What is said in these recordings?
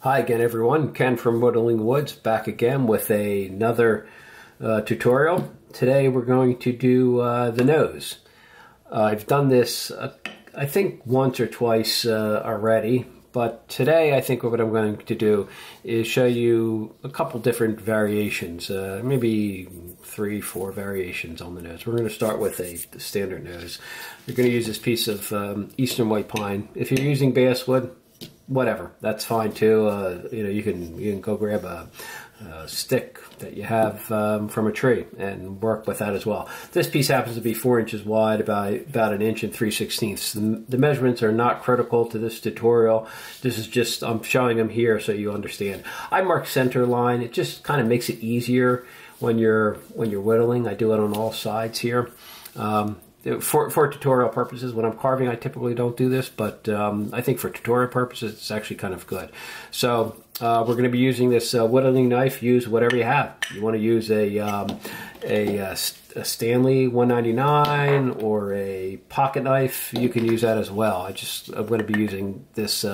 Hi again, everyone. Ken from Whittling Woods back again with another tutorial. Today we're going to do the nose. I've done this I think once or twice already, but today I think what I'm going to do is show you a couple different variations, maybe 3-4 variations on the nose. We're going to start with the standard nose. You're going to use this piece of eastern white pine. If you're using basswood, whatever, that's fine too. You can go grab a stick that you have from a tree and work with that as well. This piece happens to be 4 inches wide, about 1 3/16 inches. The measurements are not critical to this tutorial. This is just, I'm showing them here so you understand. I mark center line. It just kind of makes it easier when you're whittling. I do it on all sides here. For tutorial purposes, when I'm carving, I typically don't do this, but I think for tutorial purposes, it's actually kind of good. So we're going to be using this whittling knife. Use whatever you have. You want to use a Stanley 199 or a pocket knife, you can use that as well. I'm going to be using this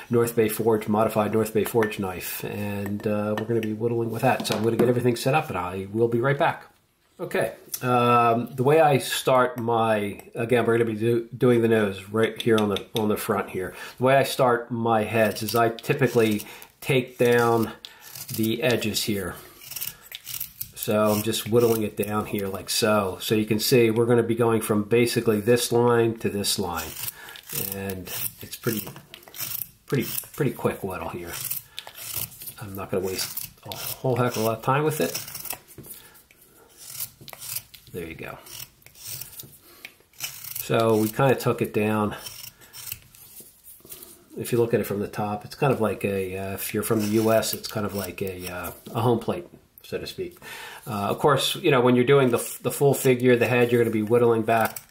North Bay Forge, modified North Bay Forge knife, and we're going to be whittling with that. So I'm going to get everything set up, and I will be right back. Okay, the way I start again, we're going to be doing the nose right here on the front here. The way I start my heads is I typically take down the edges here. So I'm just whittling it down here like so. So you can see we're going to be going from basically this line to this line. And it's pretty quick whittle here. I'm not going to waste a whole heck of a lot of time with it. There you go. So we kind of took it down. If you look at it from the top, it's kind of like if you're from the U.S., it's kind of like a home plate, so to speak. Of course, when you're doing the full figure, the head, you're going to be whittling back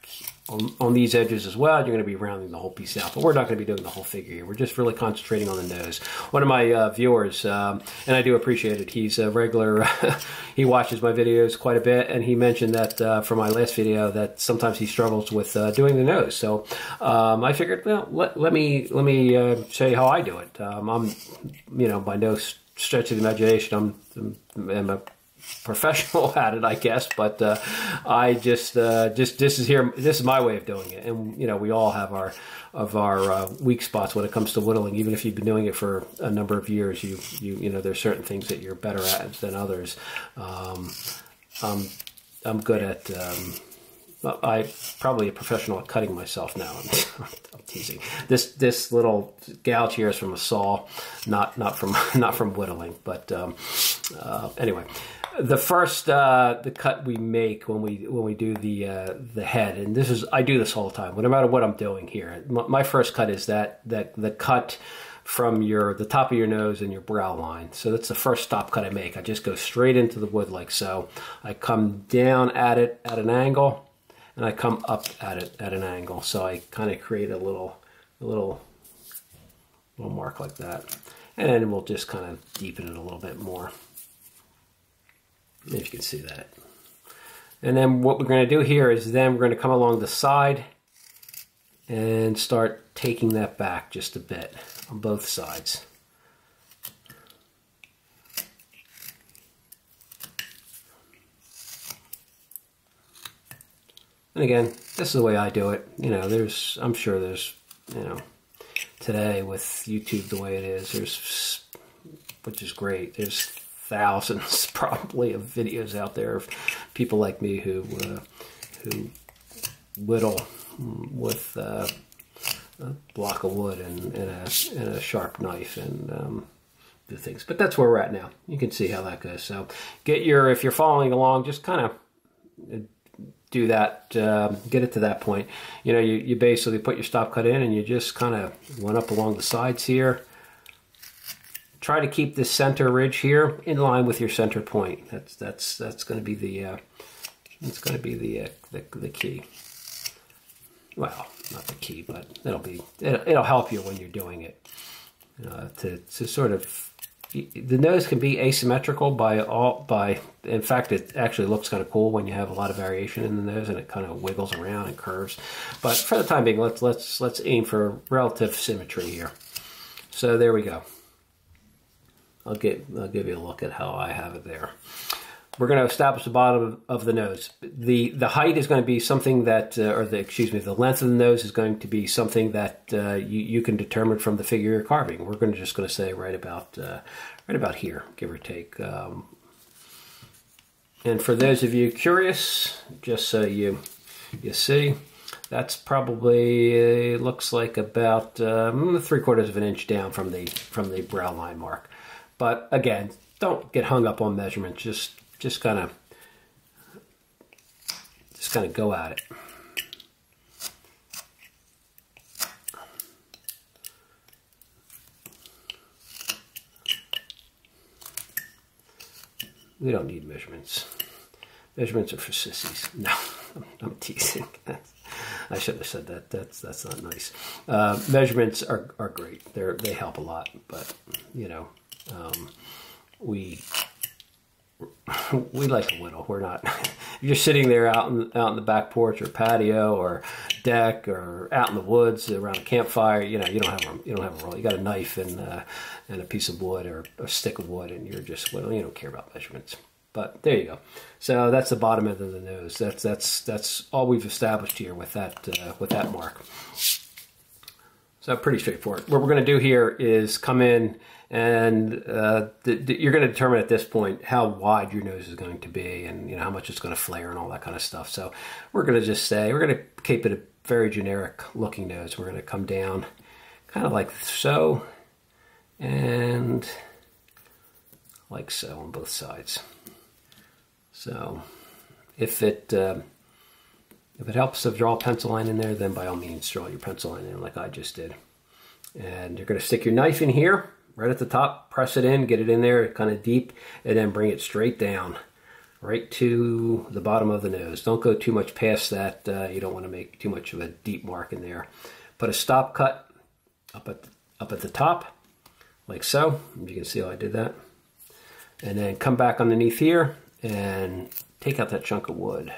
on these edges as well. You're going to be rounding the whole piece out, but we're not going to be doing the whole figure here. We're just really concentrating on the nose. One of my viewers, and I do appreciate it, he's a regular, he watches my videos quite a bit, and he mentioned that from my last video that sometimes he struggles with doing the nose. So I figured, well, let me show you how I do it. I'm, by no stretch of the imagination, I'm a professional at it, I guess, but I just this is my way of doing it, and we all have our weak spots when it comes to whittling. Even if you've been doing it for a number of years, you know there's certain things that you're better at than others. I'm good at I'm probably a professional at cutting myself now. I'm teasing. This little gouge here is from a saw, not from whittling. But anyway, the first the cut we make when we do the head, and I do this all the time, no matter what I'm doing here. My first cut is the cut from the top of your nose and your brow line. So that's the first stop cut I make. I just go straight into the wood like so. I come down at it at an angle, and I come up at it at an angle. So I kind of create a little mark like that. And then we'll just kind of deepen it a little bit more. If you can see that. And then what we're going to do here is then we're going to come along the side and start taking that back just a bit on both sides. And again, this is the way I do it. I'm sure there's, today with YouTube the way it is, which is great. There's thousands probably of videos out there of people like me who whittle with a block of wood and a sharp knife and do things. But that's where we're at now. You can see how that goes. So if you're following along, just kind of do that, get it to that point. You basically put your stop cut in and you just kind of went up along the sides here. Try to keep this center ridge here in line with your center point. That's going to be the key. Well, not the key, but it'll help you when you're doing it. To sort of, the nose can be asymmetrical in fact, it actually looks kind of cool when you have a lot of variation in the nose and it kind of wiggles around and curves. But for the time being, let's aim for relative symmetry here. So there we go. I'll give you a look at how I have it there. We're going to establish the bottom of the nose. The height is going to be something that, the length of the nose is going to be something that you can determine from the figure you're carving. We're just going to say right about here, give or take. And for those of you curious, just so you see, that's probably looks like about 3/4 of an inch down from the brow line mark. But again, don't get hung up on measurements. Just kind of go at it. We don't need measurements. Measurements are for sissies. No, I'm teasing. I shouldn't have said that. That's not nice. Measurements are great. They help a lot. But you know, we like to whittle. We're not. If you're sitting there out in the back porch or patio or deck or out in the woods around a campfire, you know, you don't have a roll. You got a knife and a piece of wood or a stick of wood, and you're just whittling. You don't care about measurements. But there you go. So that's the bottom end of the nose. That's all we've established here with that mark. So pretty straightforward. What we're going to do here is come in and you're going to determine at this point how wide your nose is going to be, and you know how much it's going to flare and all that kind of stuff. So we're going to just say we're going to keep it a very generic looking nose. We're going to come down kind of like so and like so on both sides. So if it helps to draw a pencil line in there, then by all means draw your pencil line in like I just did. And you're going to stick your knife in here, right at the top, press it in, get it in there kind of deep, and then bring it straight down, right to the bottom of the nose. Don't go too much past that. You don't want to make too much of a deep mark in there. Put a stop cut up at the top, like so. You can see how I did that. And then come back underneath here and take out that chunk of wood,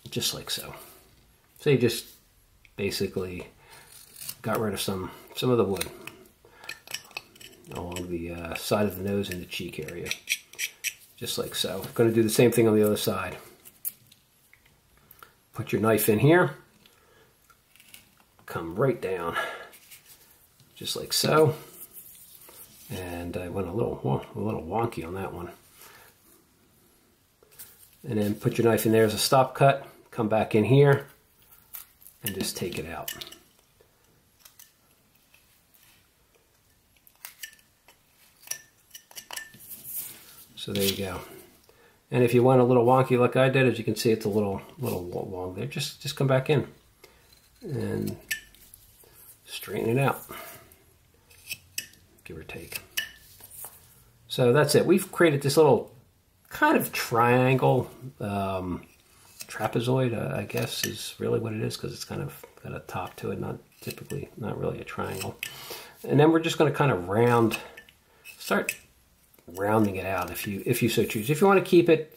just like so. So you just basically got rid of some of the wood along the side of the nose and the cheek area, just like so. Going to do the same thing on the other side. Put your knife in here, come right down, just like so. And I went a little wonky on that one. And then put your knife in there as a stop cut, come back in here, and just take it out. So there you go. And if you want a little wonky like I did, as you can see, it's a little long there. Just come back in and straighten it out, give or take. So that's it. We've created this little kind of triangle, trapezoid, I guess is really what it is, because it's kind of got a top to it, not really a triangle. And then we're just going to kind of start rounding it out if you so choose. If you want to keep it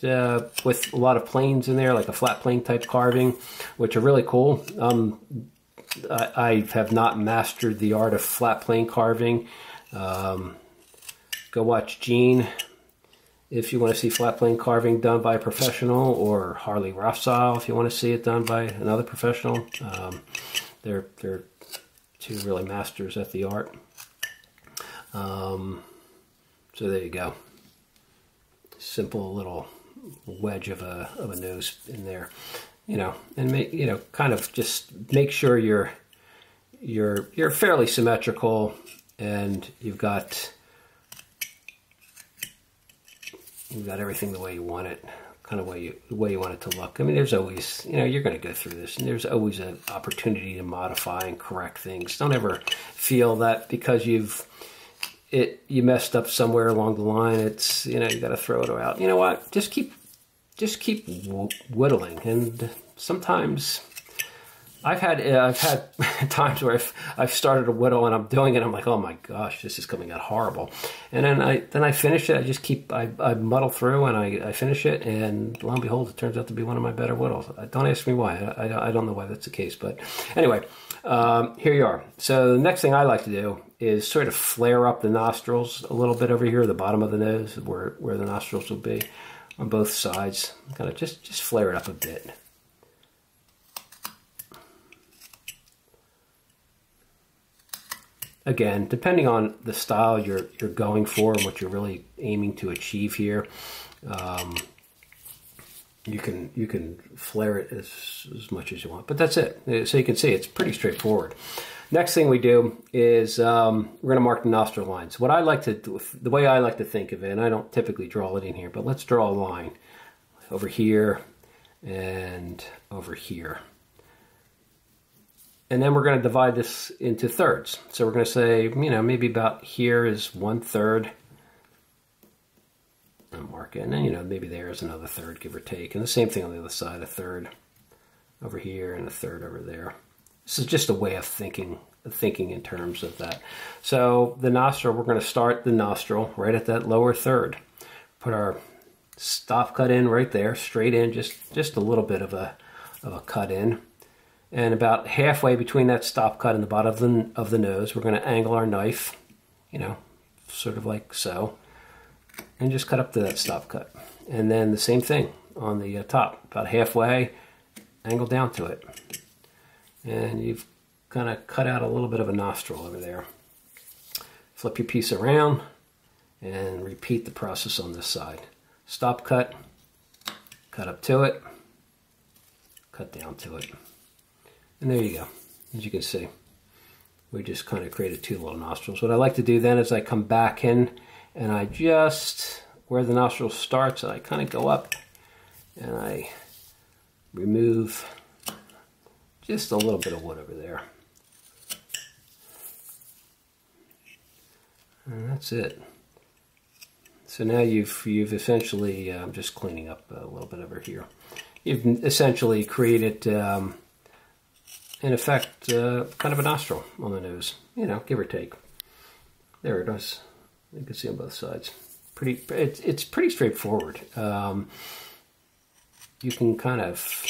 with a lot of planes in there, like a flat plane type carving, which are really cool. I have not mastered the art of flat plane carving. Go watch Gene if you want to see flat plane carving done by a professional, or Harley Rothschild if you want to see it done by another professional. They're two really masters at the art. So there you go. Simple little wedge of a nose in there, you know, and kind of just make sure you're fairly symmetrical, and you've got everything the way you want it, kind of the way you want it to look. I mean, there's always, you're going to go through this, and there's always an opportunity to modify and correct things. Don't ever feel that because you messed up somewhere along the line, it's, you got to throw it out. You know what? Just keep whittling, and sometimes I've had times where I've started a whittle and I'm doing it. I'm like, oh my gosh, this is coming out horrible. And then I finish it. I just I muddle through and I finish it. And lo and behold, it turns out to be one of my better whittles. Don't ask me why. I don't know why that's the case. But anyway, here you are. So the next thing I like to do is sort of flare up the nostrils a little bit over here, the bottom of the nose, where the nostrils will be on both sides. Kind of just flare it up a bit. Again, depending on the style you're going for and what you're really aiming to achieve here, you can flare it as much as you want. But that's it. So you can see it's pretty straightforward. Next thing we do is we're going to mark the nostril lines. What I like to do, the way I like to think of it, and I don't typically draw it in here, but let's draw a line over here and over here. And then we're going to divide this into thirds. So we're going to say, maybe about here is 1/3. And mark it. And then, maybe there is another third, give or take. And the same thing on the other side, a third over here and a third over there. This is just a way of thinking in terms of that. So the nostril, we're going to start the nostril right at that lower third. Put our stop cut in right there, straight in, just a little bit of a cut in. And about halfway between that stop cut and the bottom of the nose, we're going to angle our knife, sort of like so, and just cut up to that stop cut. And then the same thing on the top, about halfway, angle down to it. And you've kind of cut out a little bit of a nostril over there. Flip your piece around and repeat the process on this side. Stop cut, cut up to it, cut down to it. And there you go. As you can see, we just kind of created two little nostrils. What I like to do then is I come back in and I just, where the nostril starts, I kind of go up and I remove just a little bit of wood over there. And that's it. So now you've essentially, I'm just cleaning up a little bit over here. You've essentially created, in effect, kind of a nostril on the nose, give or take. There it is. You can see on both sides. It's pretty straightforward. You can kind of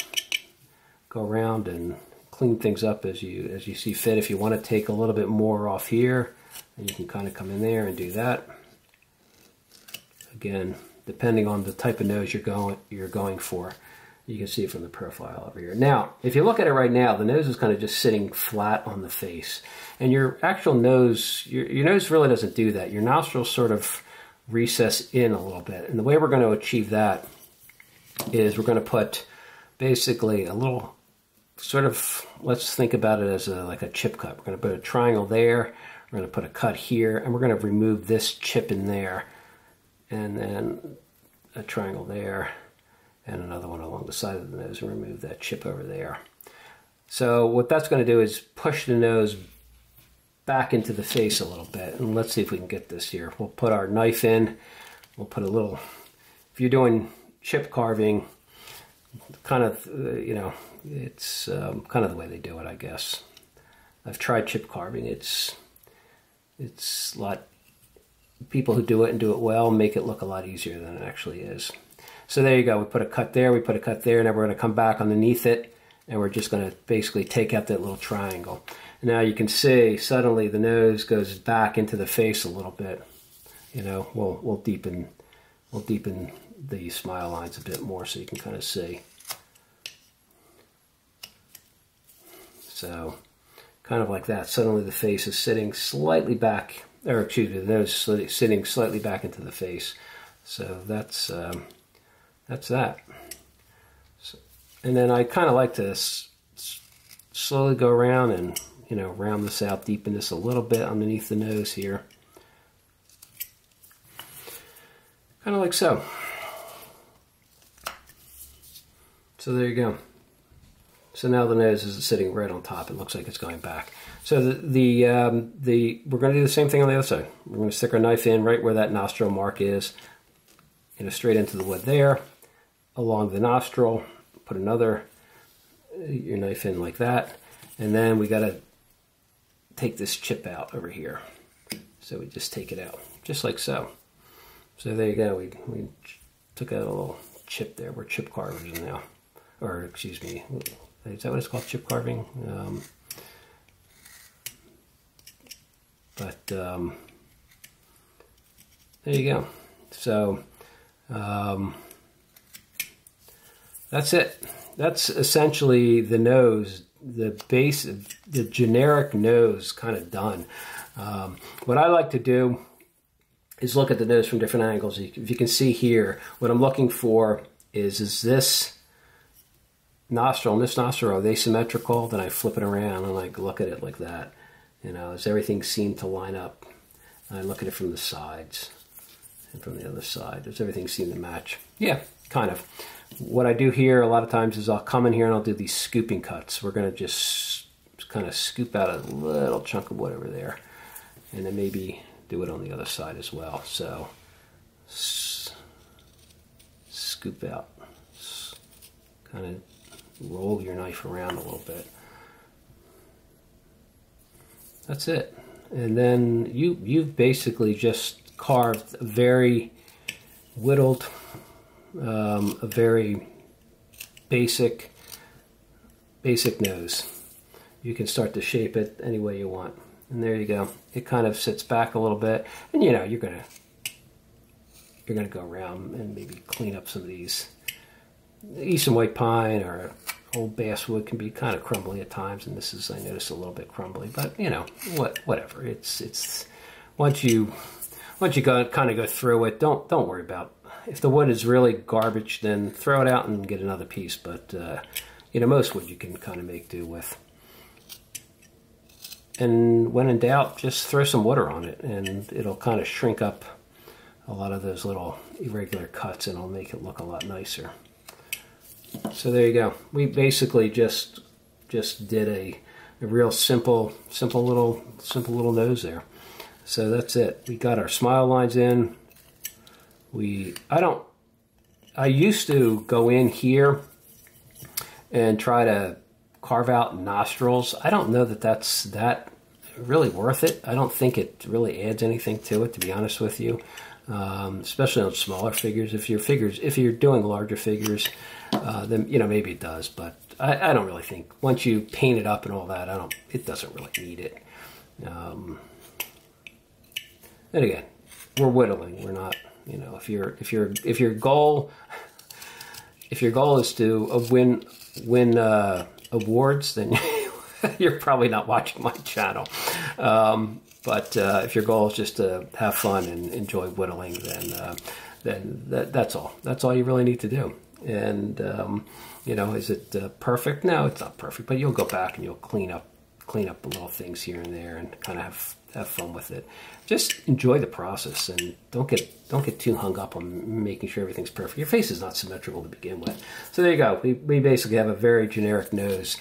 go around and clean things up as you see fit. If you want to take a little bit more off here, then you can kind of come in there and do that. Again, depending on the type of nose you're going for. You can see it from the profile over here. Now, if you look at it right now, the nose is kind of just sitting flat on the face. And your actual nose, your nose really doesn't do that. Your nostrils sort of recess in a little bit. And the way we're going to achieve that is we're going to put basically a little sort of, let's think about it as like a chip cut. We're going to put a triangle there. We're going to put a cut here. And we're going to remove this chip in there. And then a triangle there. And another one along the side of the nose and remove that chip over there. So what that's going to do is push the nose back into the face a little bit. And let's see if we can get this here. We'll put our knife in. We'll put a little, if you're doing chip carving, kind of, it's kind of the way they do it, I guess. I've tried chip carving. It's a lot, people who do it and do it well make it look a lot easier than it actually is. So there you go. We put a cut there, we put a cut there, and now we're going to come back underneath it, and we're just going to basically take out that little triangle. And now you can see suddenly the nose goes back into the face a little bit. We'll deepen the smile lines a bit more so you can kind of see. So kind of like that. Suddenly the face is sitting slightly back, or excuse me, the nose is sitting slightly back into the face. So that's that. So, and then I kind of like to slowly go around and, round this out, deepen this a little bit underneath the nose here. Kind of like so. So there you go. So now the nose is sitting right on top. It looks like it's going back. So we're going to do the same thing on the other side. We're going to stick our knife in right where that nostril mark is, straight into the wood there. Along the nostril, put your knife in like that, And then we got to take this chip out over here. So we just take it out, just like so. So there you go. We took out a little chip there. We're chip carvers now. Or, excuse me, is that what it's called, chip carving? There you go. So that's it. That's essentially the nose, the base, the generic nose kind of done. What I like to do is look at the nose from different angles. If you can see here, what I'm looking for is this nostril and this nostril, are they symmetrical? Then I flip it around and like look at it like that. You know, does everything seem to line up? And I look at it from the sides and from the other side. Does everything seem to match? Yeah, kind of. What I do here a lot of times is I'll come in here and I'll do these scooping cuts. We're going to just kind of scoop out a little chunk of wood over there. And then maybe do it on the other side as well. So scoop out. Kind of roll your knife around a little bit. That's it. And then you've basically just carved a very whittled, a very basic nose. You can start to shape it any way you want. And there you go. It kind of sits back a little bit. And you know, you're gonna go around and maybe clean up some of these. Eastern white pine or old basswood can be kind of crumbly at times, and this is, I notice, a little bit crumbly, but you know, whatever. It's once you kind of go through it, don't worry about, if the wood is really garbage, then throw it out and get another piece. But you know, most wood you can kind of make do with. And when in doubt, just throw some water on it, and it'll kind of shrink up a lot of those little irregular cuts, and it'll make it look a lot nicer. So there you go. We basically just did a real simple little nose there. So that's it. We got our smile lines in. I used to go in here and try to carve out nostrils. I don't know that that's that really worth it. I don't think it really adds anything to it, to be honest with you. Especially on smaller figures. If you're doing larger figures, then you know, maybe it does, but I don't really think, once you paint it up and all that, it doesn't really need it. And again, we're whittling. We're not, you know, if your goal is to win awards, then you're probably not watching my channel. But if your goal is just to have fun and enjoy whittling, then that's all. That's all you really need to do. And you know, is it perfect? No, it's not perfect. But you'll go back and you'll clean up little things here and there, and kind of have fun with it. Just enjoy the process, and don't get too hung up on making sure everything's perfect. Your face is not symmetrical to begin with. So there you go. We basically have a very generic nose.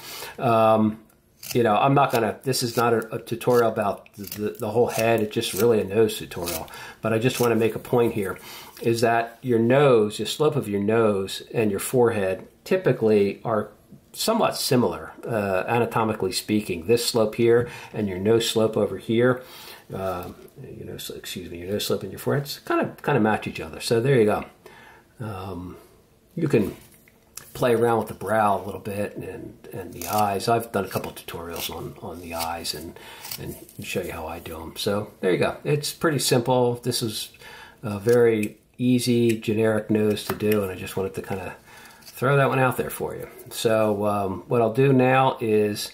You know, I'm not gonna, this is not a tutorial about the whole head. It's just really a nose tutorial. But I just want to make a point here, is that your nose, the slope of your nose and your forehead typically are somewhat similar, anatomically speaking. This slope here and your nose slope over here, your nose slope and your forehead kind of match each other. So there you go. You can play around with the brow a little bit and the eyes. I've done a couple of tutorials on the eyes and show you how I do them. So there you go. It's pretty simple. This is a very easy generic nose to do, and I just wanted to kind of throw that one out there for you. So what I'll do now is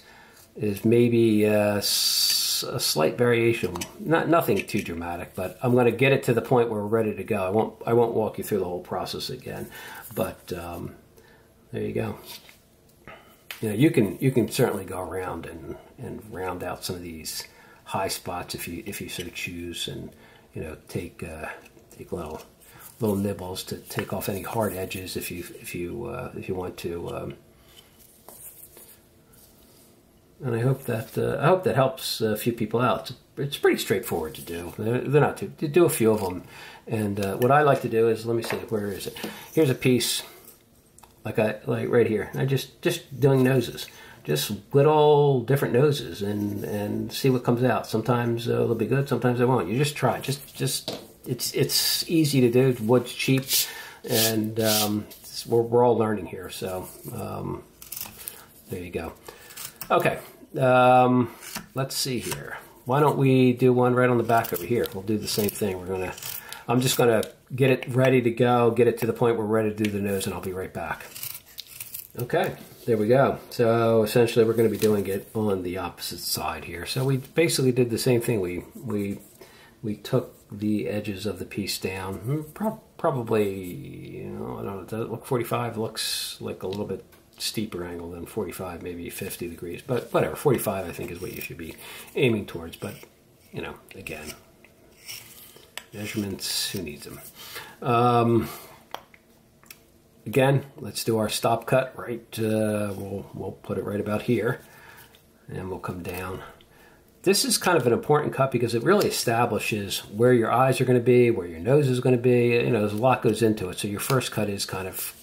maybe a slight variation, nothing too dramatic, but I'm going to get it to the point where we're ready to go. I won't walk you through the whole process again, but there you go. You know, you can certainly go around and round out some of these high spots if you so choose, and you know, take little nibbles to take off any hard edges if you want to. And I hope that helps a few people out. It's pretty straightforward to do. They're not too. Do a few of them, and what I like to do is, let me see, where is it? Here's a piece, like right here. I just doing noses. just whittle different noses and see what comes out. Sometimes they'll be good, sometimes they won't. You just try. Just it's easy to do. Wood's cheap, and we're all learning here. So there you go. Okay, let's see here. Why don't we do one right on the back over here? We'll do the same thing. I'm just gonna get it ready to go, get it to the point where we're ready to do the nose, and I'll be right back. Okay, there we go. So essentially we're gonna be doing it on the opposite side here. So we basically did the same thing. We took the edges of the piece down, probably, I don't know, does it look 45? Looks like a little bit steeper angle than 45, maybe 50 degrees, but whatever, 45 I think is what you should be aiming towards, but again, measurements, who needs them? Again, let's do our stop cut right, we'll put it right about here, and we'll come down. This is kind of an important cut because it really establishes where your eyes are going to be, where your nose is going to be. There's a lot goes into it, so your first cut is kind of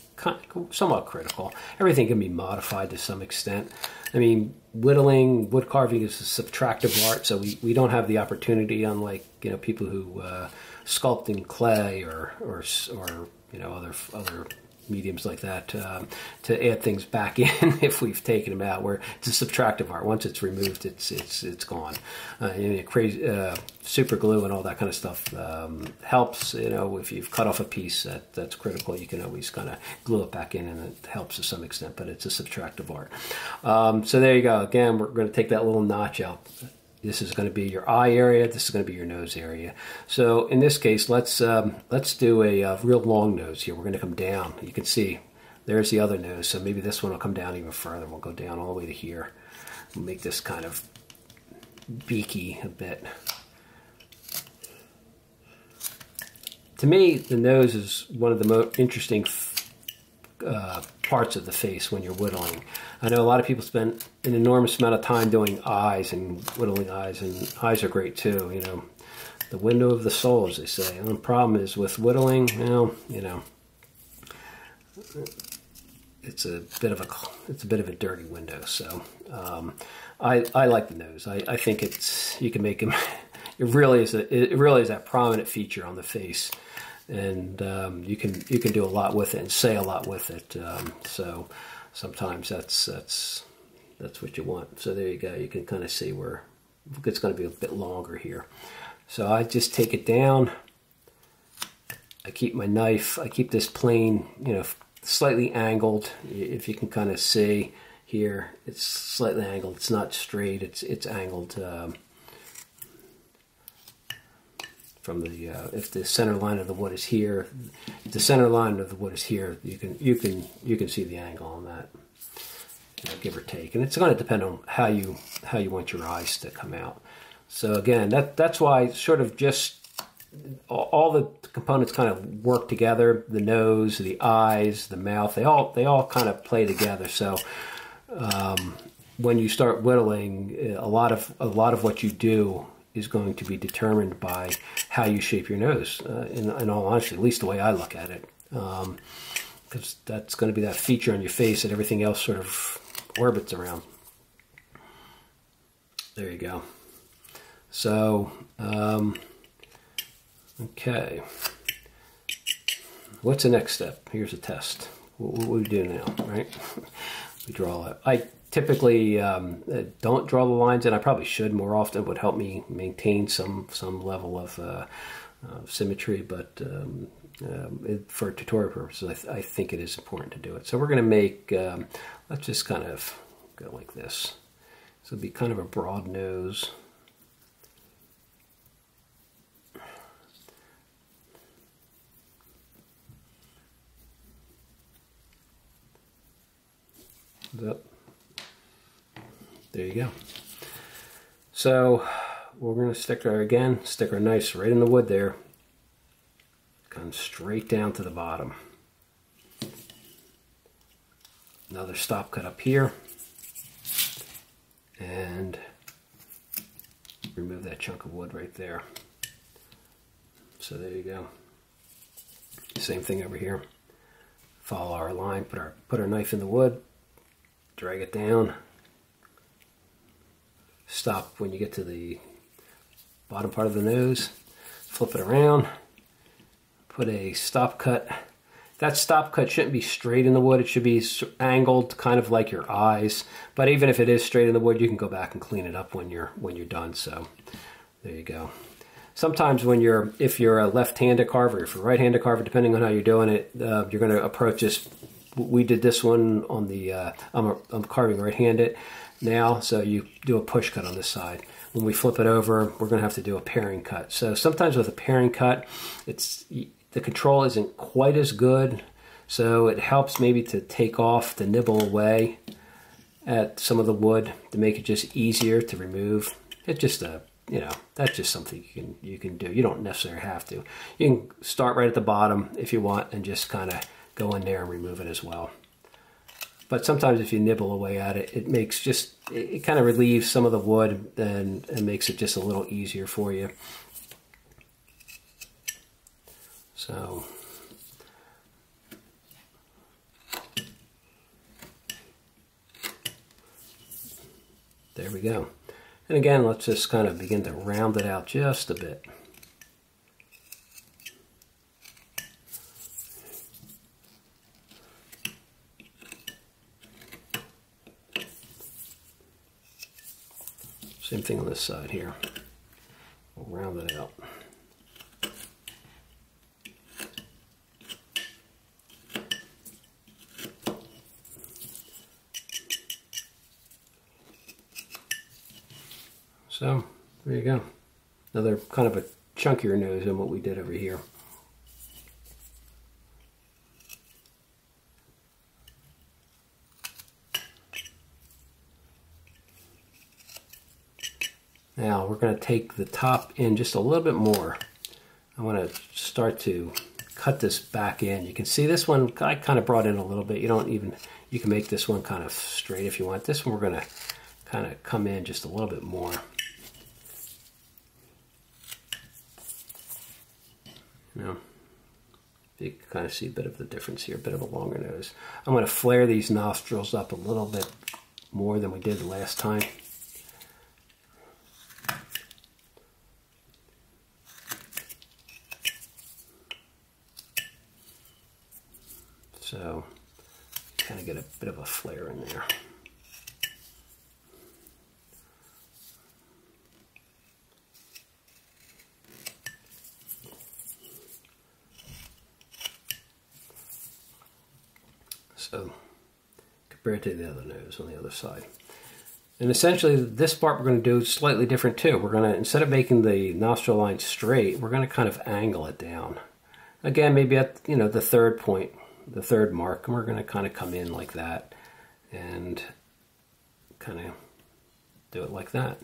somewhat critical. Everything can be modified to some extent. I mean, whittling, wood carving is a subtractive art, so we don't have the opportunity, unlike people who sculpt in clay or other mediums like that, to add things back in if we've taken them out. Where it's a subtractive art. Once it's removed, it's gone. Crazy super glue and all that kind of stuff helps. If you've cut off a piece that's critical, you can always kind of glue it back in, and it helps to some extent. But it's a subtractive art. So there you go. Again, we're going to take that little notch out. This is going to be your eye area. This is going to be your nose area. So in this case, let's do a real long nose here. We're going to come down. You can see there's the other nose. So maybe this one will come down even further. We'll go down all the way to here. We'll make this kind of beaky a bit. To me, the nose is one of the most interesting parts of the face when you're whittling. I know a lot of people spend an enormous amount of time doing eyes and whittling eyes, and eyes are great too. The window of the soul, as they say. And the problem is with whittling, it's a bit of a dirty window. So I like the nose. I think you can make him. It really is that prominent feature on the face. And you can do a lot with it and say a lot with it. So sometimes that's what you want. So there you go. You can kind of see where it's going to be a bit longer here. So I just take it down. I keep my knife. I keep this plane, slightly angled. If you can kind of see here, it's slightly angled. It's not straight. It's angled. From the if the center line of the wood is here, if the center line of the wood is here, you can see the angle on that, give or take, and it's going to depend on how you want your eyes to come out. So again, that's why sort of just all the components kind of work together. The nose, the eyes, the mouth, they all kind of play together. So when you start whittling, a lot of what you do is going to be determined by how you shape your nose. In all honesty, at least the way I look at it, because that's going to be that feature on your face that everything else sort of orbits around. There you go. So, okay. What's the next step? Here's a test. What do we do now, right? We draw it. I typically don't draw the lines in. I probably should more often. It would help me maintain some level of symmetry, but for tutorial purposes, I think it is important to do it. So we're going to make, let's just kind of go like this. So it'll be kind of a broad nose. Up. There you go. So we're going to stick our knife right in the wood there. Come straight down to the bottom. Another stop cut up here. And remove that chunk of wood right there. So there you go. Same thing over here. Follow our line, put our knife in the wood, drag it down, stop when you get to the bottom part of the nose. Flip it around, put a stop cut. That stop cut shouldn't be straight in the wood. It should be angled, kind of like your eyes. But even if it is straight in the wood, you can go back and clean it up when you're done. So there you go. Sometimes if you're a left-handed carver, if you're a right-handed carver, depending on how you're doing it, you're going to approach this. We did this one on the. I'm carving right-handed now, so you do a push cut on this side. When we flip it over, we're going to have to do a paring cut. So sometimes with a paring cut, the control isn't quite as good, so it helps maybe to take off, to nibble away at some of the wood to make it just easier to remove. It's just that's just something you can do. You don't necessarily have to. You can start right at the bottom if you want and just kind of go in there and remove it as well. But sometimes if you nibble away at it, it kind of relieves some of the wood and makes it just a little easier for you. So there we go. And again, let's just kind of begin to round it out just a bit. Same thing on this side here. We'll round it out. So there you go. Another kind of a chunkier nose than what we did over here. Now we're going to take the top in just a little bit more. I want to start to cut this back in. You can see this one I kind of brought in a little bit. You can make this one kind of straight if you want. This one we're going to kind of come in just a little bit more. You can kind of see a bit of the difference here, a bit of a longer nose. I'm going to flare these nostrils up a little bit more than we did the last time. So kind of get a bit of a flare in there. So compared to the other nose on the other side. And essentially this part we're going to do slightly different too. We're going to, instead of making the nostril line straight, we're going to kind of angle it down. Again, maybe at the third point, the third mark, and we're going to kind of come in like that and kind of do it like that.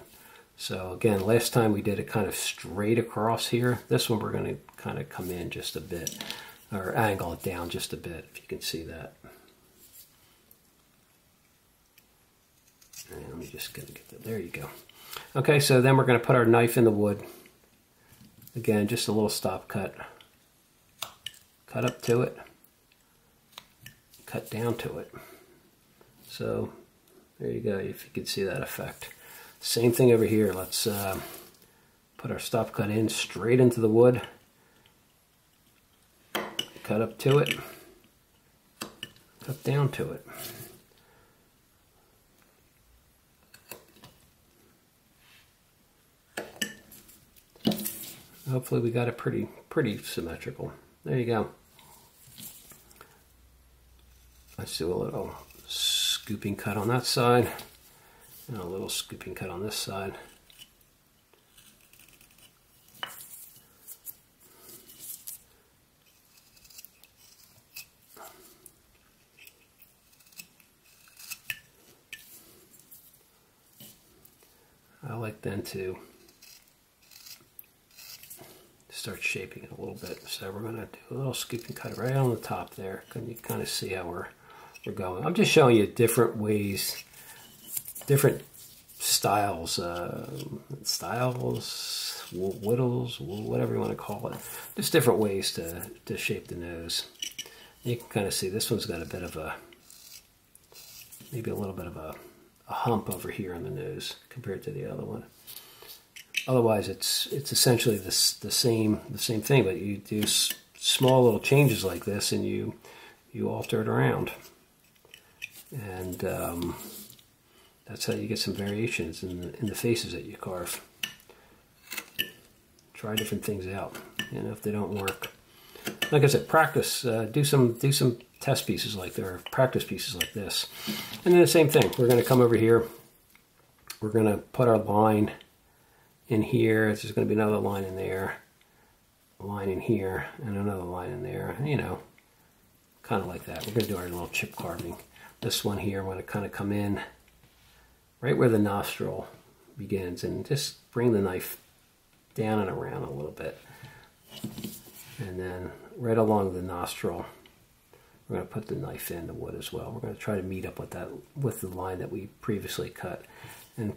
So again, last time we did it kind of straight across here. This one we're going to kind of come in just a bit, or angle it down just a bit, if you can see that. And let me just get that. There you go. Okay, so then we're going to put our knife in the wood. Again, just a little stop cut. Cut up to it. Cut down to it. So there you go, if you can see that effect. Same thing over here. Let's put our stop cut in straight into the wood. Cut up to it. Cut down to it. Hopefully we got it pretty symmetrical. There you go. Let's do a little scooping cut on that side and a little scooping cut on this side. I like then to start shaping it a little bit. So we're going to do a little scooping cut right on the top there. Can you kind of see how we're going? I'm just showing you different ways, different styles, whittles, whatever you want to call it. Just different ways to shape the nose. You can kind of see this one's got a bit of a, maybe a little bit of a hump over here on the nose compared to the other one. Otherwise, it's essentially the same thing, but you do small little changes like this, and you alter it around, and that's how you get some variations in the faces that you carve. Try different things out, if they don't work. Like I said, practice. Do some test pieces like there, or practice pieces like this, and then the same thing. We're going to come over here. We're going to put our line in here. There's going to be another line in there, a line in here, and another line in there. Kind of like that. We're going to do our little chip carving. This one here, I'm going to kind of come in right where the nostril begins, and just bring the knife down and around a little bit, and then right along the nostril, we're going to put the knife in the wood as well. We're going to try to meet up with the line that we previously cut, and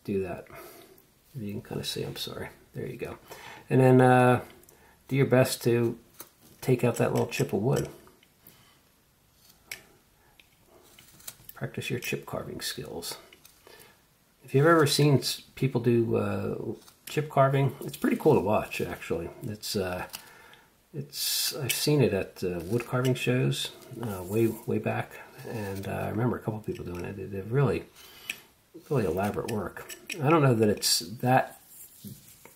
do that. You can kind of see, I'm sorry. There you go. And then do your best to take out that little chip of wood. Practice your chip carving skills. If you've ever seen people do chip carving, it's pretty cool to watch, actually. I've seen it at wood carving shows way back, and I remember a couple of people doing it. They're really elaborate work. I don't know that it's that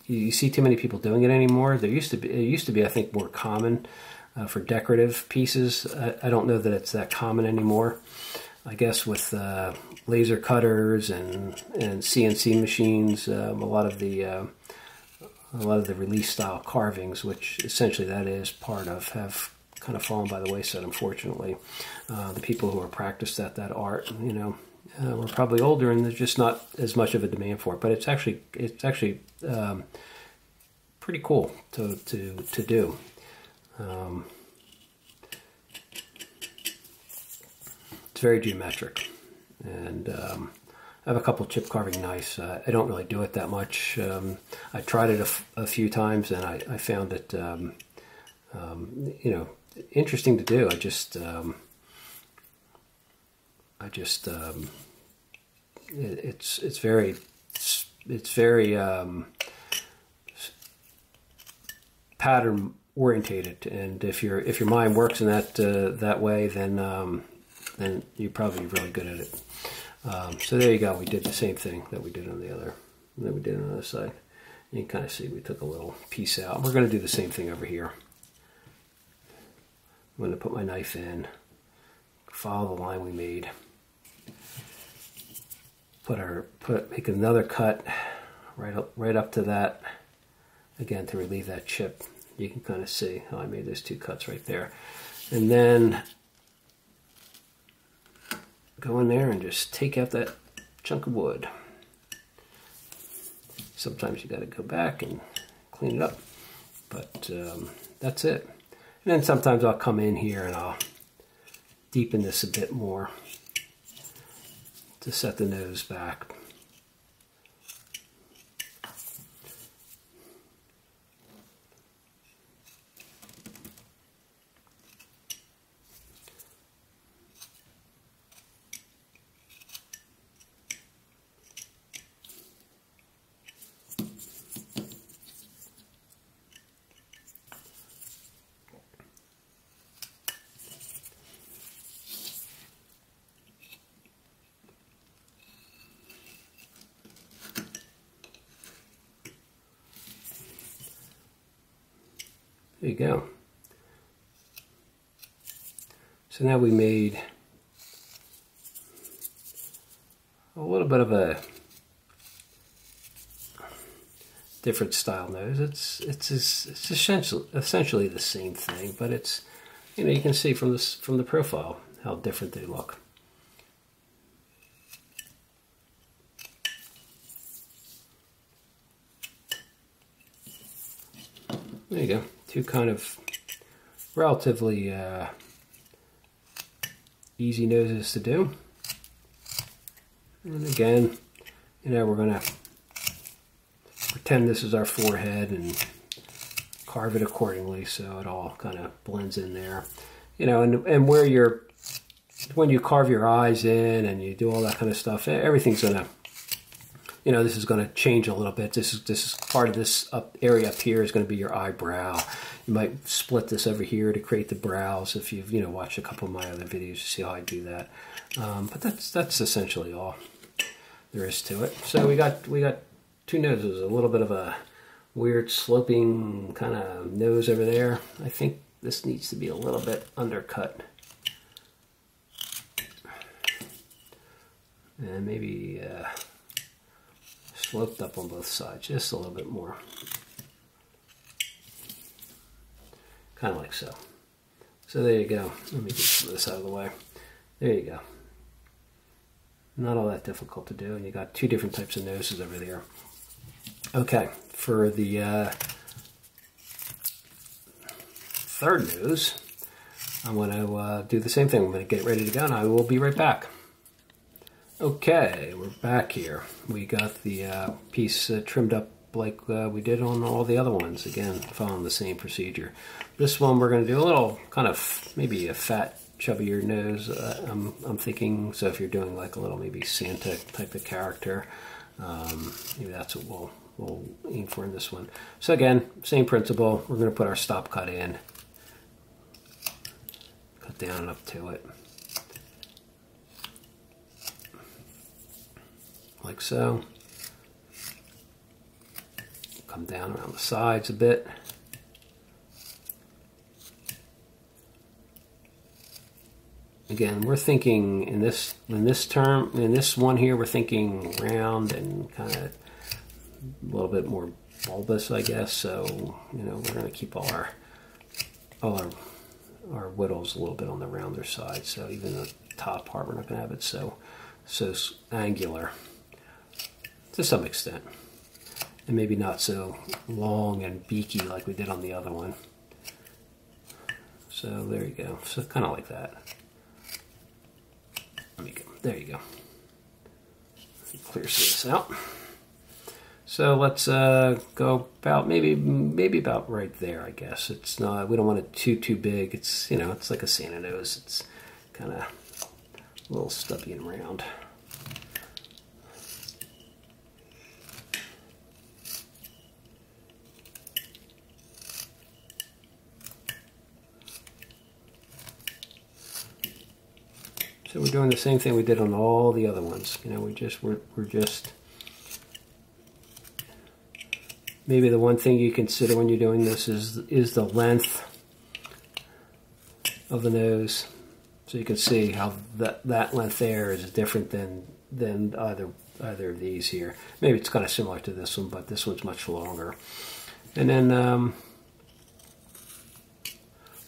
you see too many people doing it anymore. It used to be I think more common for decorative pieces. I don't know that it's that common anymore. I guess with laser cutters and CNC machines, a lot of the release style carvings, which essentially that is part of, have kind of fallen by the wayside, unfortunately. The people who are practiced at that art, we're probably older, and there's just not as much of a demand for it. But it's actually pretty cool to do. It's very geometric, and I have a couple chip carving knives. I don't really do it that much. I tried it a few times, and I found it interesting to do. It's very pattern orientated, and if your mind works in that way, then you're probably really good at it. So there you go. We did the same thing that we did on the other side. You can kind of see we took a little piece out. We're going to do the same thing over here. I'm going to put my knife in, follow the line we made, make another cut right up to that, again, to relieve that chip. You can kind of see how I made those two cuts right there, and then go in there and just take out that chunk of wood. Sometimes you got to go back and clean it up, but that's it. And then sometimes I'll come in here and I'll deepen this a bit more to set the nose back. There you go. So now we made a little bit of a different style nose. It's essentially the same thing, but it's, you can see from the profile how different they look. There you go. Two kind of relatively easy noses to do. And again, we're going to pretend this is our forehead and carve it accordingly so it all kind of blends in there. And where your when you carve your eyes in and you do all that kind of stuff, everything's gonna, you know, this is going to change a little bit. This is part of this area up here is going to be your eyebrow. You might split this over here to create the brows. If you've, you know, watched a couple of my other videos, you see how I do that. But that's essentially all there is to it. So we got two noses, a little bit of a weird sloping kind of nose over there. I think this needs to be a little bit undercut. And maybe sloped up on both sides, just a little bit more. Kind of like so. So there you go. Let me get some of this out of the way. There you go. Not all that difficult to do, and you got two different types of noses over there. Okay, for the third nose, I'm going to do the same thing. I'm going to get it ready to go, and I will be right back. Okay, we're back here. We got the piece trimmed up like we did on all the other ones. Again, following the same procedure. This one we're going to do a little kind of maybe a fat, chubbier nose. I'm thinking. So if you're doing like a little maybe Santa type of character, maybe that's what we'll aim for in this one. So again, same principle. We're going to put our stop cut in, cut down and up to it. Like so. Come down around the sides a bit. Again, we're thinking in this one here, we're thinking round and kind of a little bit more bulbous, I guess. So, you know, we're going to keep all our whittles a little bit on the rounder side. So even the top part, we're not going to have it so angular. To some extent, and maybe not so long and beaky like we did on the other one. So there you go. So kind of like that. Let me go. There you go. Clear this out. So let's go about maybe about right there. I guess it's not. We don't want it too big. It's, you know, it's like a Santa nose. It's kind of a little stubby and round. So we're doing the same thing we did on all the other ones. You know, we're just maybe the one thing you consider when you're doing this is the length of the nose. So you can see how that length there is different than either of these here. Maybe it's kind of similar to this one, but this one's much longer. And then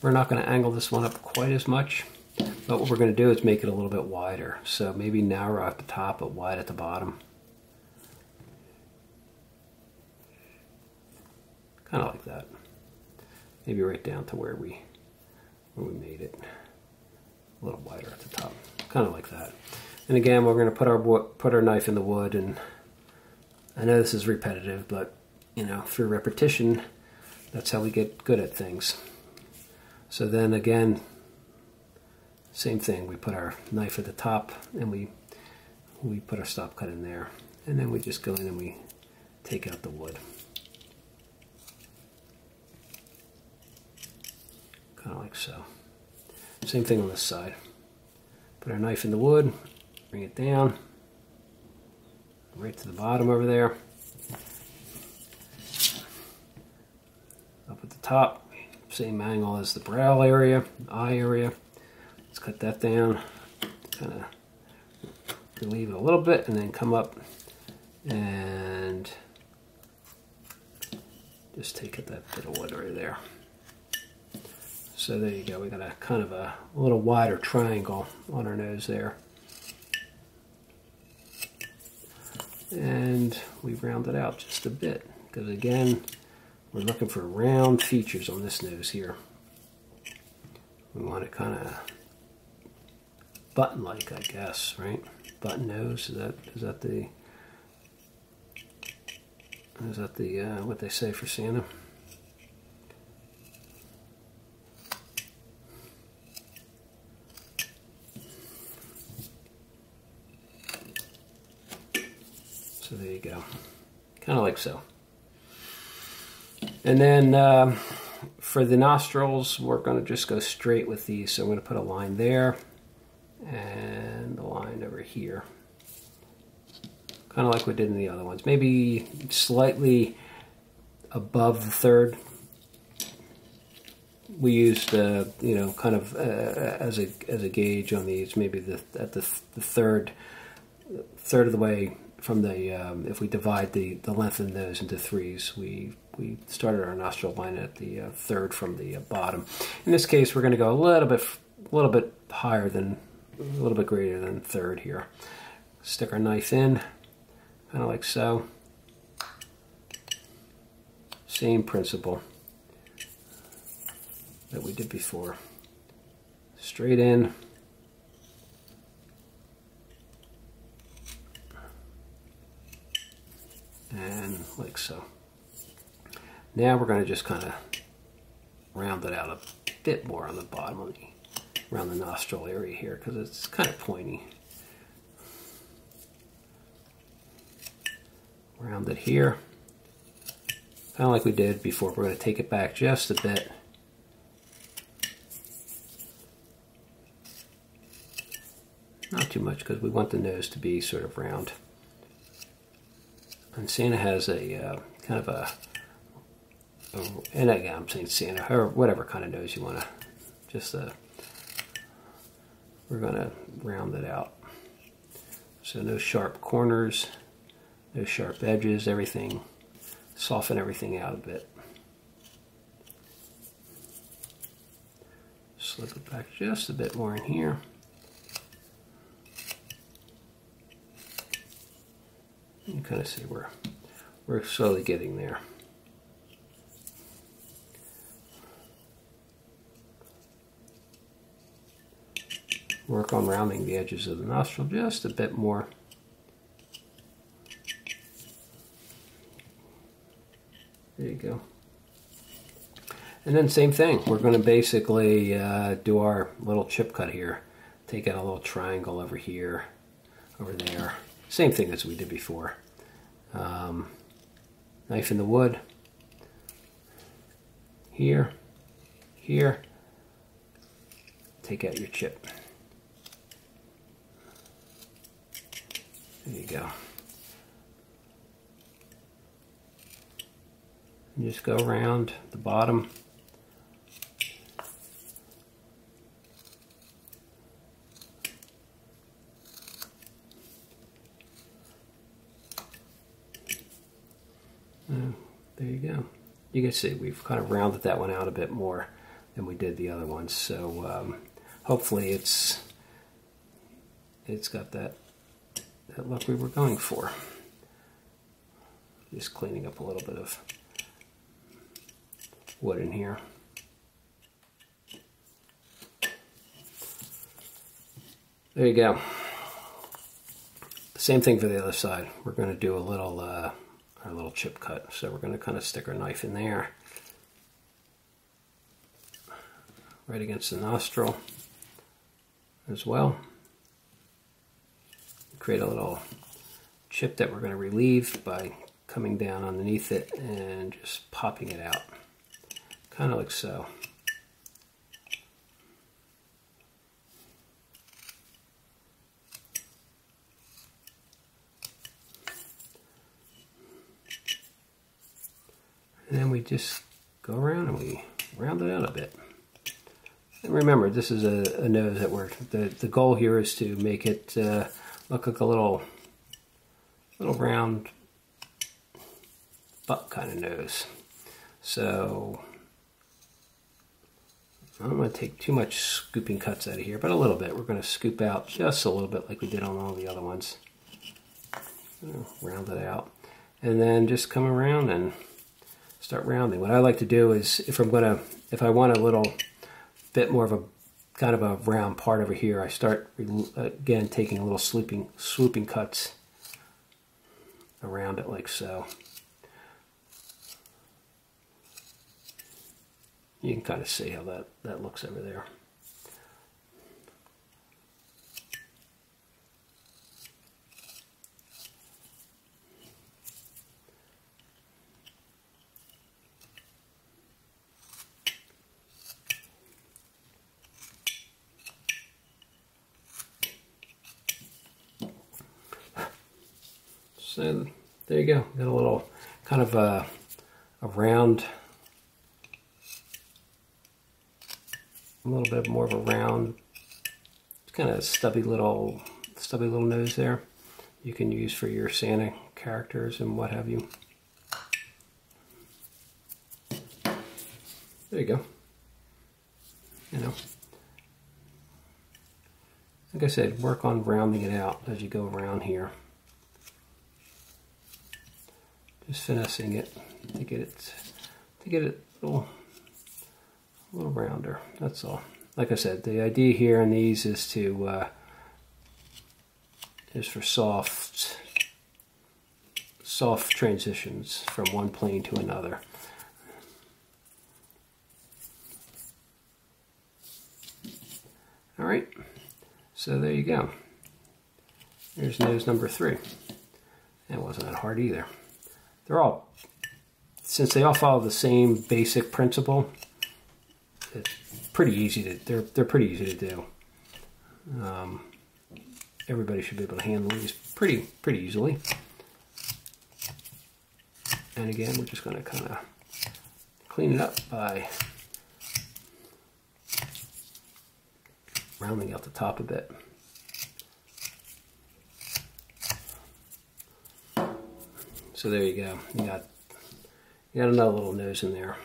we're not going to angle this one up quite as much. But what we're going to do is make it a little bit wider. So maybe narrow at the top, but wide at the bottom. Kind of like that. Maybe right down to where we made it. A little wider at the top. Kind of like that. And again, we're going to put our knife in the wood. And I know this is repetitive, but you know, through repetition, that's how we get good at things. So then again, same thing, we put our knife at the top and we put our stop cut in there, and then we just go in and we take out the wood. Kind of like so. Same thing on this side. Put our knife in the wood, bring it down, right to the bottom over there. Up at the top, same angle as the brow area, eye area. Let's cut that down, kind of relieve it a little bit, and then come up and just take out that bit of wood right there. So there you go, we got a kind of a little wider triangle on our nose there. And we round it out just a bit, because again, we're looking for round features on this nose here. We want it kind of button-like, I guess, right? Button nose, is that the what they say for Santa? So there you go. Kind of like so. And then for the nostrils, we're going to just go straight with these. So I'm going to put a line there and a line over here. Kind of like we did in the other ones. Maybe slightly above the third. We used, you know, kind of as a gauge on these. Maybe at the third of the way from the if we divide the length of the nose into threes, we started our nostril line at the third from the bottom. In this case, we're going to go a little bit higher than, a little bit greater than third here. Stick our knife in, kind of like so. Same principle that we did before. Straight in. And like so. Now we're going to just kind of round it out a bit more on the bottom, around the nostril area here, because it's kind of pointy. Round it here. Kind of like we did before. We're going to take it back just a bit. Not too much, because we want the nose to be sort of round. And Santa has a kind of and again, I'm saying Santa, or whatever kind of nose you want to, just we're going to round it out. So no sharp corners, no sharp edges, everything, soften everything out a bit. Slip it back just a bit more in here. You can kind of see we're slowly getting there. Work on rounding the edges of the nostril just a bit more. There you go. And then same thing, we're going to basically do our little chip cut here. Take out a little triangle over here, over there. Same thing as we did before. Knife in the wood. Here, here. Take out your chip. There you go. And just go around the bottom. There you go. You can see we've kind of rounded that one out a bit more than we did the other ones. So hopefully it's got that look we were going for. Just cleaning up a little bit of wood in here. There you go. Same thing for the other side. We're going to do a little our little chip cut. So we're going to kind of stick our knife in there, right against the nostril as well. Create a little chip that we're going to relieve by coming down underneath it and just popping it out, kind of like so. And then we just go around and we round it out a bit. And remember, this is a nose that the goal here is to make it look like a little round butt kind of nose. So I don't want to take too much scooping cuts out of here, but a little bit. We're going to scoop out just a little bit like we did on all the other ones. Round it out. And then just come around and start rounding. What I like to do is, if I want a little bit more of a kind of a round part over here, I start again taking a little swooping cuts around it like so. You can kind of see how that looks over there. So there you go. Got a little kind of a round, a little bit more of a round, kind of stubby little nose there. You can use for your Santa characters and what have you. There you go. You know, like I said, work on rounding it out as you go around here. Just finessing it to get it a little rounder. That's all. Like I said, the idea here in these is to is for soft transitions from one plane to another. All right, so there you go. There's nose number 3. It wasn't that hard either. They're all, since they all follow the same basic principle, it's pretty easy to, they're pretty easy to do. Everybody should be able to handle these pretty easily. And again, we're just going to kind of clean it up by rounding out the top a bit. So there you go. You got another little nose in there.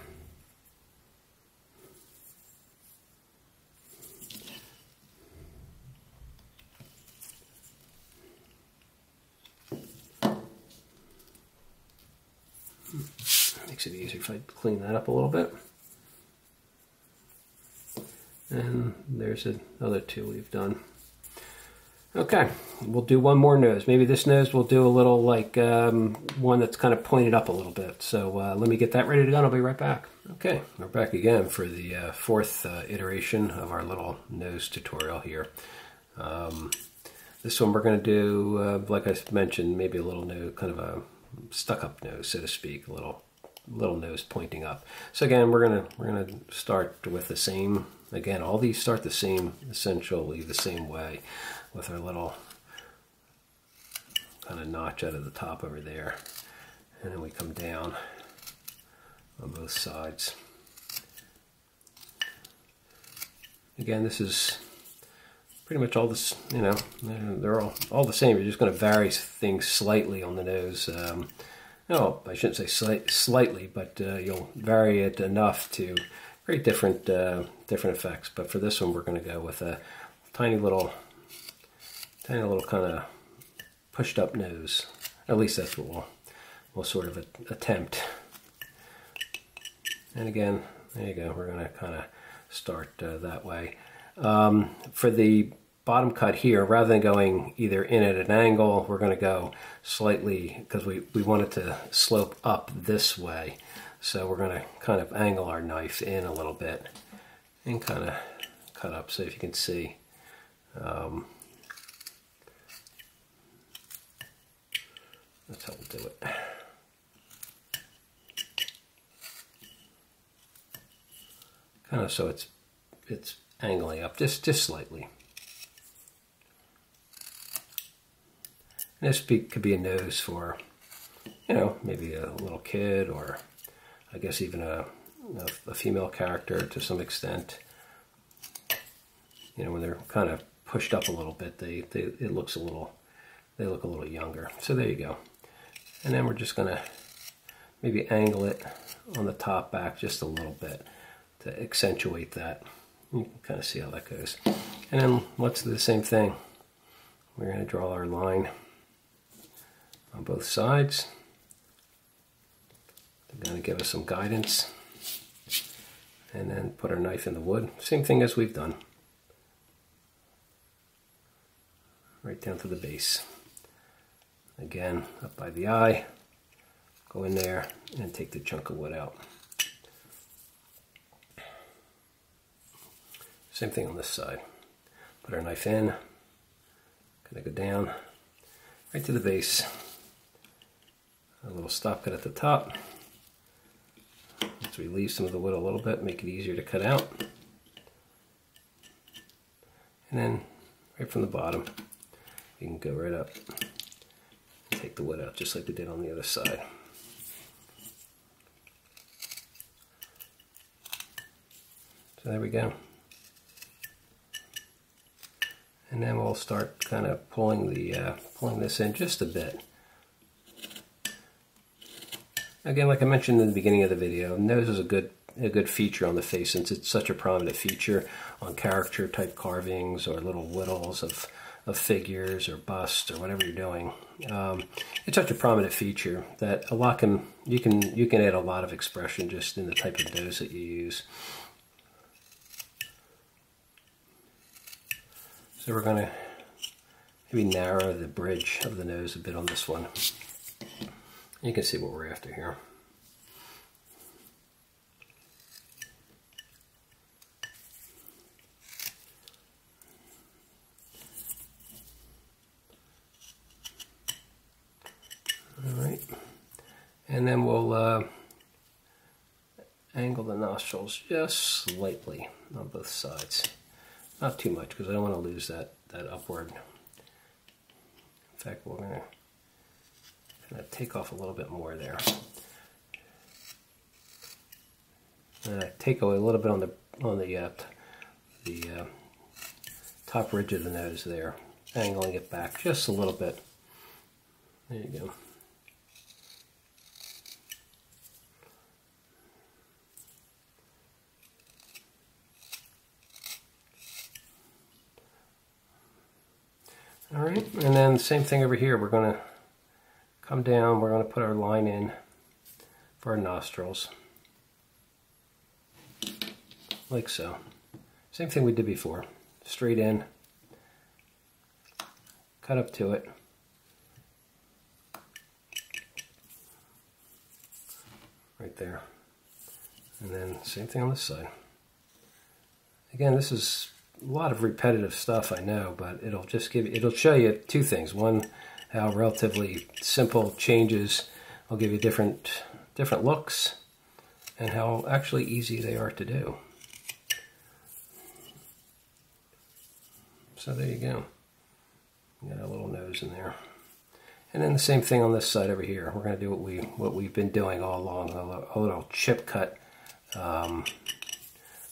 Makes it easier if I clean that up a little bit. And there's another 2 we've done. Okay, we'll do one more nose. Maybe this nose we'll do a little like one that's kind of pointed up a little bit. So let me get that ready to go and I'll be right back. Okay, we're back again for the 4th iteration of our little nose tutorial here. This one we're going to do, like I mentioned, maybe a little nose, kind of a stuck-up nose, so to speak, a little nose pointing up. So again, we're gonna start with the same. Again, all these start the same, essentially the same way, with our little kind of notch out of the top over there, and then we come down on both sides. Again, this is pretty much all this, you know, they're all the same. You're just going to vary things slightly on the nose. No, I shouldn't say slightly, but you'll vary it enough to create different effects. But for this one, we're going to go with a tiny little kind of pushed up nose. At least that's what we'll sort of attempt. And again, there you go. We're going to kind of start that way. For the bottom cut here, rather than going either in at an angle, we're going to go slightly, because we want it to slope up this way. So we're going to kind of angle our knife in a little bit and kind of cut up. So if you can see, that's how we'll do it. Kind of so it's angling up just slightly. And this could be a nose for, you know, maybe a little kid, or I guess even a female character to some extent. You know, when they're kind of pushed up a little bit, they look a little younger. So there you go. And then we're just gonna maybe angle it on the top back just a little bit to accentuate that. You can kind of see how that goes. And then let's do the same thing. We're going to draw our line on both sides. They're going to give us some guidance. And then put our knife in the wood. Same thing as we've done. Right down to the base. Again, up by the eye. Go in there and take the chunk of wood out. Same thing on this side. Put our knife in, kind of go down, right to the base. A little stop cut at the top. Let's relieve some of the wood a little bit, make it easier to cut out. And then right from the bottom, you can go right up and take the wood out just like we did on the other side. So there we go. And then we'll start kind of pulling this in just a bit. Again, like I mentioned in the beginning of the video, nose is a good feature on the face since it's such a prominent feature on character type carvings or little whittles of figures or busts or whatever you're doing. It's such a prominent feature that you can add a lot of expression just in the type of nose that you use. So we're going to maybe narrow the bridge of the nose a bit on this one. You can see what we're after here. All right, and then we'll angle the nostrils just slightly on both sides. Not too much because I don't want to lose that upward. In fact, we're going to kind of take off a little bit more there. And I take away a little bit on the top ridge of the nose there, angling it back just a little bit. There you go. All right, and then same thing over here. We're going to come down, we're going to put our line in for our nostrils, like so. Same thing we did before. Straight in, cut up to it. Right there. And then same thing on this side. Again, this is a lot of repetitive stuff, I know, but it'll show you two things. One, how relatively simple changes will give you different looks, and how actually easy they are to do. So there you go. You got a little nose in there. And then the same thing on this side over here. We're going to do what we've been doing all along, a little chip cut. I'm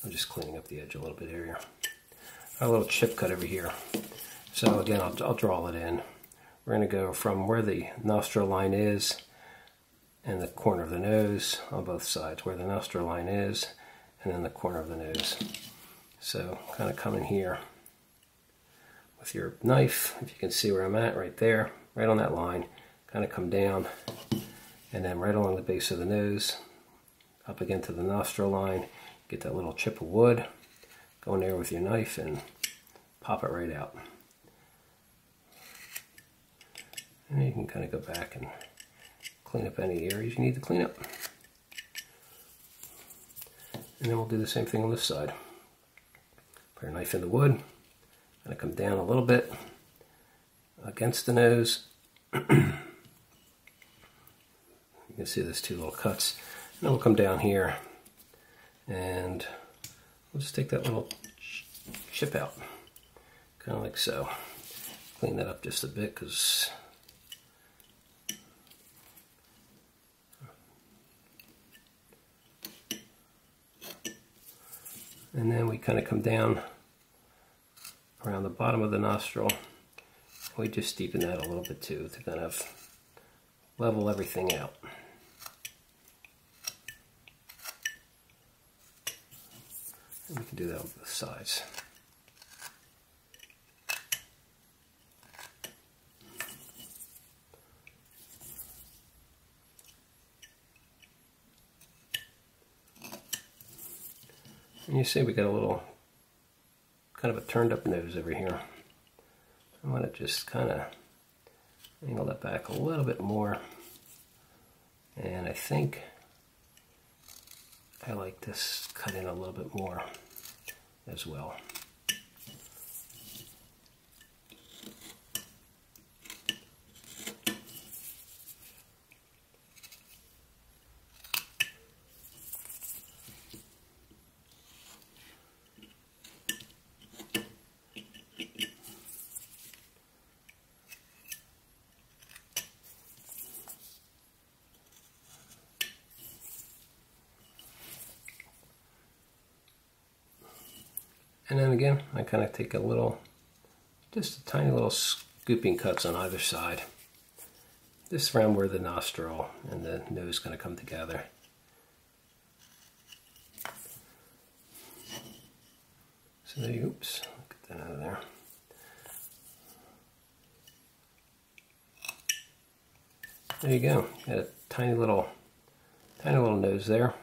just cleaning up the edge a little bit here. A little chip cut over here. So again, I'll draw it in. We're going to go from where the nostril line is and the corner of the nose on both sides, where the nostril line is and then the corner of the nose. So kind of come in here with your knife, if you can see where I'm at, right there, right on that line, kind of come down and then right along the base of the nose, up again to the nostril line, get that little chip of wood, go in there with your knife and pop it right out. And you can kind of go back and clean up any areas you need to clean up. And then we'll do the same thing on this side. Put your knife in the wood, kind of come down a little bit against the nose. You can see there's two little cuts. And then we'll come down here and we'll just take that little chip out, kind of like so. Clean that up just a bit because and then we kind of come down around the bottom of the nostril. We just deepen that a little bit too to kind of level everything out. And we can do that on both sides. And you see we got a little kind of a turned up nose over here. I'm going to just kind of angle that back a little bit more. And I think I like this cut in a little bit more as well. And then again, I kind of take a little, just a tiny little scooping cuts on either side. Just around where the nostril and the nose kind of come together. So there you, oops, get that out of there. There you go. Got a tiny little nose there.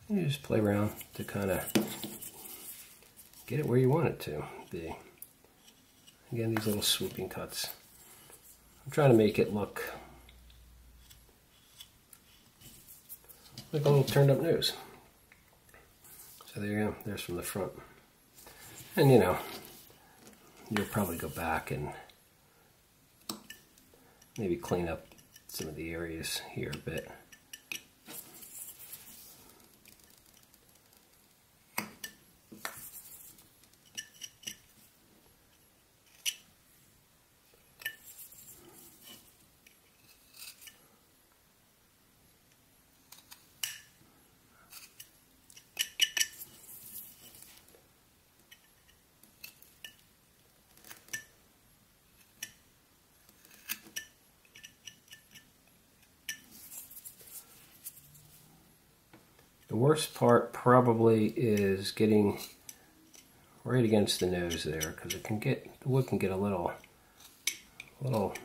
You just play around to kind of get it where you want it to be. Again, these little swooping cuts. I'm trying to make it look like a little turned up nose. So there you go, there's from the front. And you know, you'll probably go back and maybe clean up some of the areas here a bit. The worst part probably is getting right against the nose there, because it can get, the wood can get a little,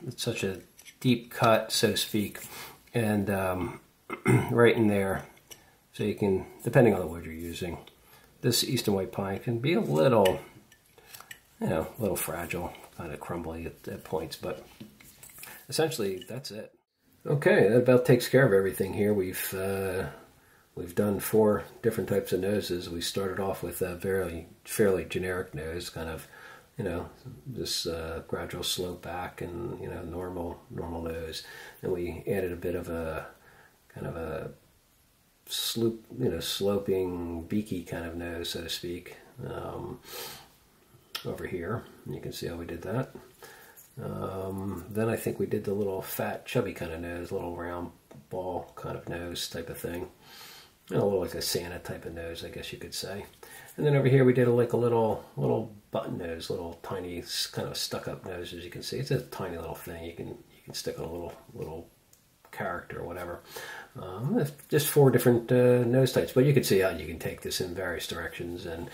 it's such a deep cut, so to speak, and right in there. So you can, depending on the wood you're using, this Eastern White Pine can be a little, you know, a little fragile, kind of crumbly at points, but essentially that's it. Okay, that about takes care of everything here. We've done 4 different types of noses. We started off with a fairly generic nose, kind of, you know, this gradual slope back and, you know, normal nose. And we added a bit of a kind of a slope, you know, sloping, beaky kind of nose, so to speak, over here. And you can see how we did that. Then I think we did the little fat, chubby kind of nose, little round ball kind of nose type of thing. A little like a Santa type of nose, I guess you could say. And then over here we did a little button nose, little tiny kind of stuck up nose, as you can see. It's a tiny little thing you can stick on a little character or whatever. Just 4 different nose types, but you can see how you can take this in various directions and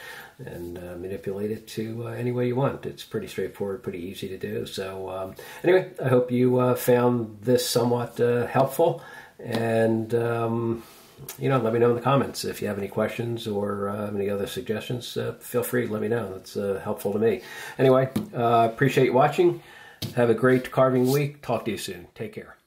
manipulate it to any way you want. It's pretty straightforward, pretty easy to do. So anyway, I hope you found this somewhat helpful, and you know, let me know in the comments if you have any questions or any other suggestions. Feel free to let me know. That's helpful to me. Anyway, appreciate you watching. Have a great carving week. Talk to you soon. Take care.